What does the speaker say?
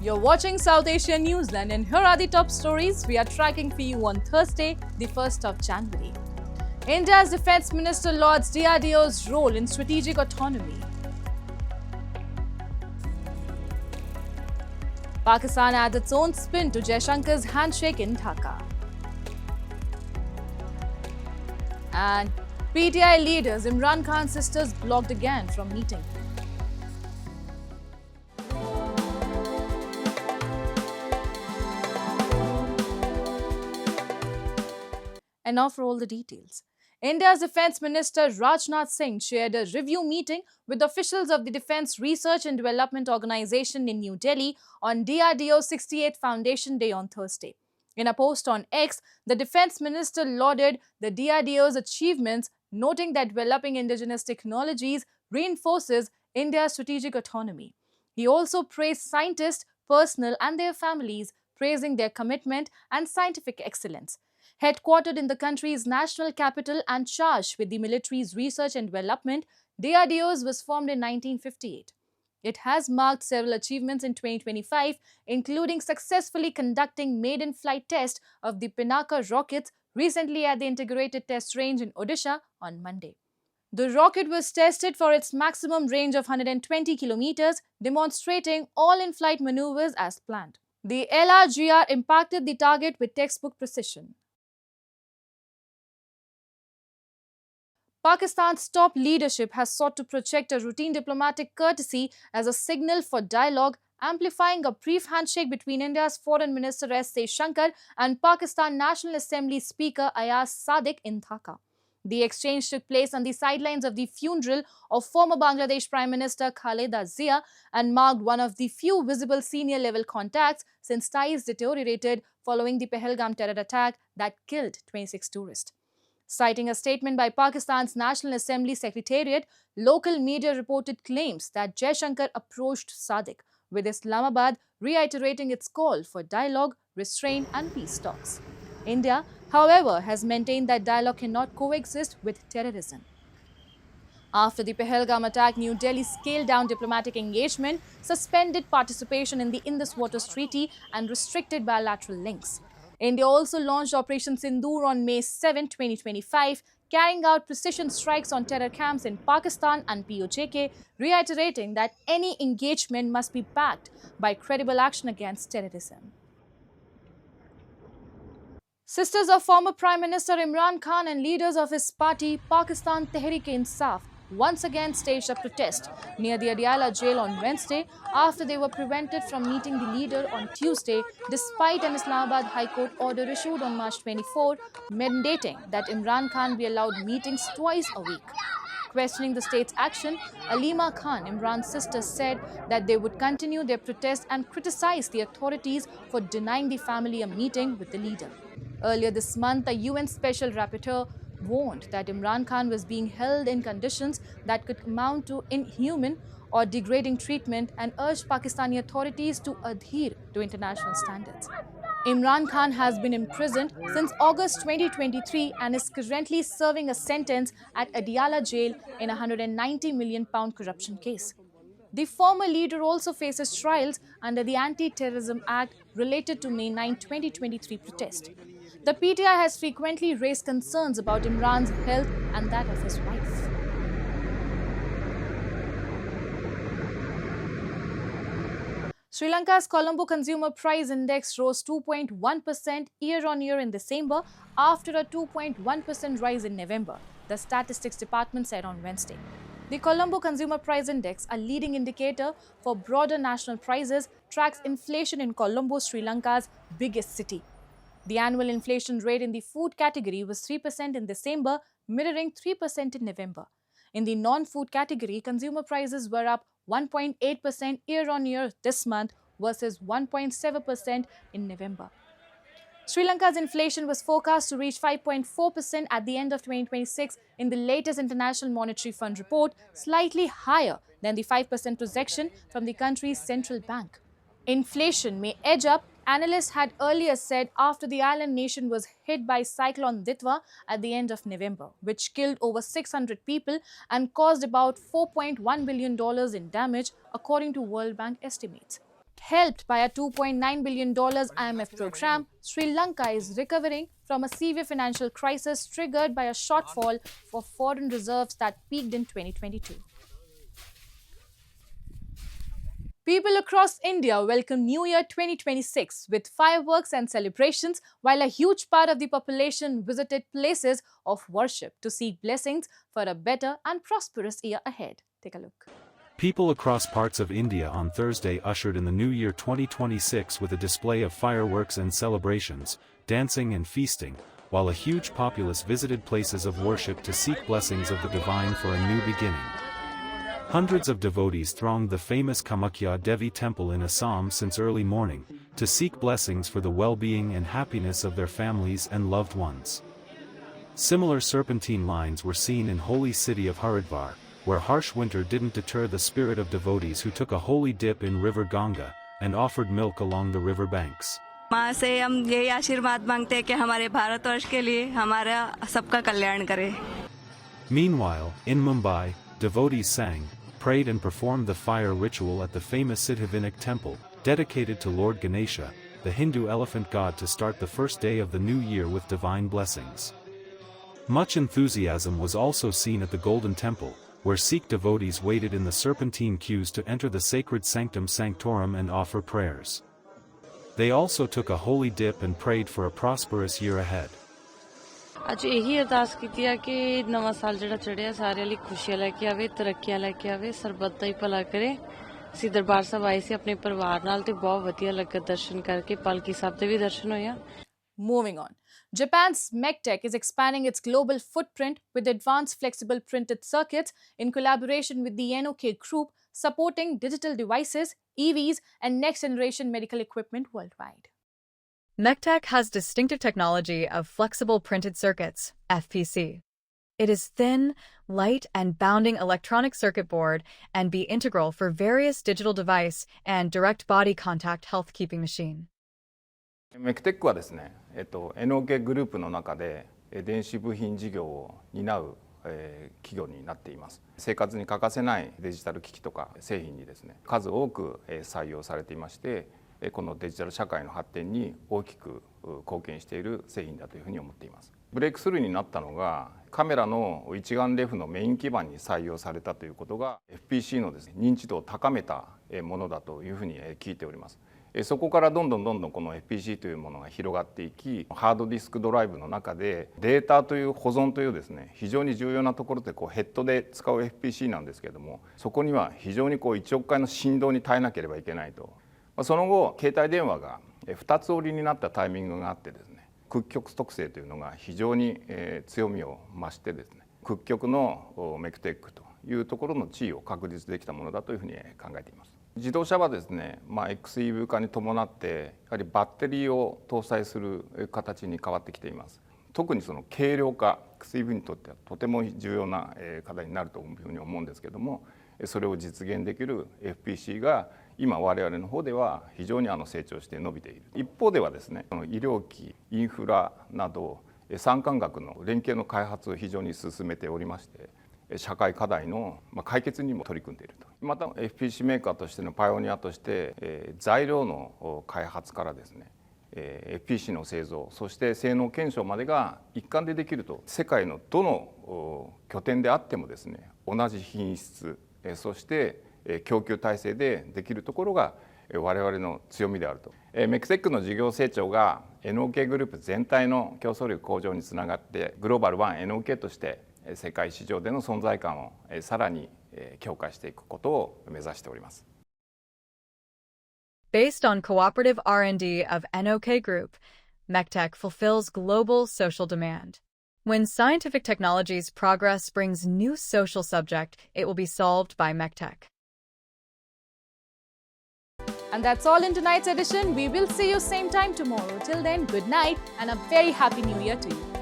You're watching South Asian Newsline, and here are the top stories we are tracking for you on Thursday, the 1st of January. India's Defence Minister lauds DRDO's role in strategic autonomy. Pakistan adds its own spin to Jaishankar's handshake in Dhaka. And PTI leaders Imran Khan's sisters blocked again from meeting. And now for all the details. India's Defence Minister Rajnath Singh chaired a review meeting with officials of the Defence Research and Development Organisation in New Delhi on DRDO's 68th Foundation Day on Thursday. In a post on X, the Defence Minister lauded the DRDO's achievements, noting that developing indigenous technologies reinforces India's strategic autonomy. He also praised scientists, personnel and their families, praising their commitment and scientific excellence. Headquartered in the country's national capital and charged with the military's research and development, DRDO was formed in 1958. It has marked several achievements in 2025, including successfully conducting maiden flight tests of the Pinaka rockets recently at the Integrated Test Range in Odisha on Monday. The rocket was tested for its maximum range of 120 kilometers, demonstrating all in-flight maneuvers as planned. The LRGR impacted the target with textbook precision. Pakistan's top leadership has sought to project a routine diplomatic courtesy as a signal for dialogue, amplifying a brief handshake between India's Foreign Minister S. Jaishankar and Pakistan National Assembly Speaker Ayaz Sadiq in Dhaka. The exchange took place on the sidelines of the funeral of former Bangladesh Prime Minister Khaleda Zia and marked one of the few visible senior-level contacts since ties deteriorated following the Pahalgam terror attack that killed 26 tourists. Citing a statement by Pakistan's National Assembly Secretariat, local media reported claims that Jaishankar approached Sadiq, with Islamabad reiterating its call for dialogue, restraint and peace talks. India, however, has maintained that dialogue cannot coexist with terrorism. After the Pahalgam attack, New Delhi scaled down diplomatic engagement, suspended participation in the Indus Waters Treaty and restricted bilateral links. India also launched Operation Sindoor on May 7, 2025, carrying out precision strikes on terror camps in Pakistan and POJK, reiterating that any engagement must be backed by credible action against terrorism. Sisters of former Prime Minister Imran Khan and leaders of his party, Pakistan Tehreek-e-Insaf, once again staged a protest near the Adiala Jail on Wednesday after they were prevented from meeting the leader on Tuesday despite an Islamabad High Court order issued on March 24 mandating that Imran Khan be allowed meetings twice a week. Questioning the state's action, Alima Khan, Imran's sister, said that they would continue their protest and criticize the authorities for denying the family a meeting with the leader. Earlier this month, a UN Special Rapporteur warned that Imran Khan was being held in conditions that could amount to inhuman or degrading treatment and urged Pakistani authorities to adhere to international standards. Imran Khan has been imprisoned since August 2023 and is currently serving a sentence at Adiala Jail in a £190 million corruption case. The former leader also faces trials under the Anti-Terrorism Act related to May 9, 2023 protest. The PTI has frequently raised concerns about Imran's health and that of his wife. Sri Lanka's Colombo Consumer Price Index rose 2.1% year-on-year in December after a 2.1% rise in November, the Statistics Department said on Wednesday. The Colombo Consumer Price Index, a leading indicator for broader national prices, tracks inflation in Colombo, Sri Lanka's biggest city. The annual inflation rate in the food category was 3% in December, mirroring 3% in November. In the non-food category, consumer prices were up 1.8% year-on-year this month versus 1.7% in November. Sri Lanka's inflation was forecast to reach 5.4% at the end of 2026 in the latest International Monetary Fund report, slightly higher than the 5% projection from the country's central bank. Inflation may edge up, analysts had earlier said, after the island nation was hit by Cyclone Ditwa at the end of November, which killed over 600 people and caused about $4.1 billion in damage, according to World Bank estimates. Helped by a $2.9 billion IMF program, Sri Lanka is recovering from a severe financial crisis triggered by a shortfall for foreign reserves that peaked in 2022. People across India welcome New Year 2026 with fireworks and celebrations, while a huge part of the population visited places of worship to seek blessings for a better and prosperous year ahead. Take a look. People across parts of India on Thursday ushered in the New Year 2026 with a display of fireworks and celebrations, dancing and feasting, while a huge populace visited places of worship to seek blessings of the divine for a new beginning. Hundreds of devotees thronged the famous Kamakhya Devi temple in Assam since early morning, to seek blessings for the well-being and happiness of their families and loved ones. Similar serpentine lines were seen in holy city of Haridwar, where harsh winter didn't deter the spirit of devotees who took a holy dip in river Ganga, and offered milk along the river banks. माँ से हम यही आशीर्वाद मांगते हैं कि हमारे भारतवर्ष के लिए हमारा सबका कल्याण करे. Meanwhile, in Mumbai, devotees sang, prayed and performed the fire ritual at the famous Siddhivinayak temple, dedicated to Lord Ganesha, the Hindu elephant god, to start the first day of the new year with divine blessings. Much enthusiasm was also seen at the Golden Temple, where Sikh devotees waited in the serpentine queues to enter the sacred sanctum sanctorum and offer prayers. They also took a holy dip and prayed for a prosperous year ahead. ਅੱਜ ਇਹੀ ਅਰਦਾਸ ਕੀਤੀ ਆ ਕਿ ਨਵਾਂ ਸਾਲ ਜਿਹੜਾ ਚੜਿਆ ਸਾਰਿਆਂ ਲਈ ਖੁਸ਼ੀਆਂ ਲੈ ਕੇ ਆਵੇ, ਤਰੱਕੀਆਂ ਲੈ ਕੇ ਆਵੇ, ਸਰਬੱਤ ਦਾ ਹੀ ਭਲਾ ਕਰੇ. ਅਸੀਂ ਦਰਬਾਰ ਸਾਹਿਬ ਆਏ ਸੀ ਆਪਣੇ ਪਰਿਵਾਰ ਨਾਲ ਤੇ ਬਹੁਤ ਵਧੀਆ ਲੱਗਾ ਦਰਸ਼ਨ ਕਰਕੇ, ਪਾਲਕੀ ਸਾਹਿਬ ਦੇ ਵੀ ਦਰਸ਼ਨ ਹੋਇਆ. Moving on, Japan's MEKTEC is expanding its global footprint with advanced flexible printed circuits in collaboration with the N.O.K group, supporting digital devices, EVs, and next-generation medical equipment worldwide. MEKTEC has distinctive technology of flexible printed circuits, FPC. It is thin, light, and bounding electronic circuit board and be integral for various digital device and direct body contact health-keeping machine. MEKTEC はですね、N.O.K グループの中で電子部品事業を担う企業になっています。生活に欠かせないデジタル機器とか製品にですね、数多く採用されていまして、このデジタル社会の発展に大きく貢献している製品だというふうに思っています。ブレイクスルーになったのがカメラの一眼レフのメイン基板に採用されたということが FPC のですね、認知度を高めたものだというふうに聞いております。そこからどんどんこの FPC というものが広がっていき、ハードディスクドライブの中でデータという保存というですね、非常に重要なところでヘッドで使う FPC なんですけれども、そこには非常に1億回の振動に耐えなければいけないと。その後携帯電話が2つ折りになったタイミングがあってですね、屈曲特性というのが非常に強みを増してですね、屈曲のMEKTECというところの地位を確立できたものだというふうに考えています。自動車はですね、XEV 化に伴ってやはりバッテリーを搭載する形に変わってきています。特にその軽量化、XEV にとってはとても重要な課題になるというふうに思うんですけれども、それを実現できる FPC が今我々の方では非常に成長して伸びている。一方ではですね、医療機、インフラなど産官学の連携の開発を非常に進めておりまして、社会課題の解決にも取り組んでいると。また FPC メーカーとしてのパイオニアとして材料の開発からですね、FPC の製造、そして性能検証までが一貫でできると、世界のどの拠点であってもですね、同じ品質、そして供給体制でできるところが我々の強みであると。MEKTECの事業成長が N.O.K グループ全体の競争力向上につながって、グローバル1 N.O.K として世界市場での存在感をさらに強化していくことを目指しております。Based on cooperative R&D of N.O.K Group, MEKTEC fulfills global social demand. When scientific technology's progress brings new social subject, it will be solved by MEKTEC. And that's all in tonight's edition. We will see you same time tomorrow. Till then, good night and a very happy new year to you.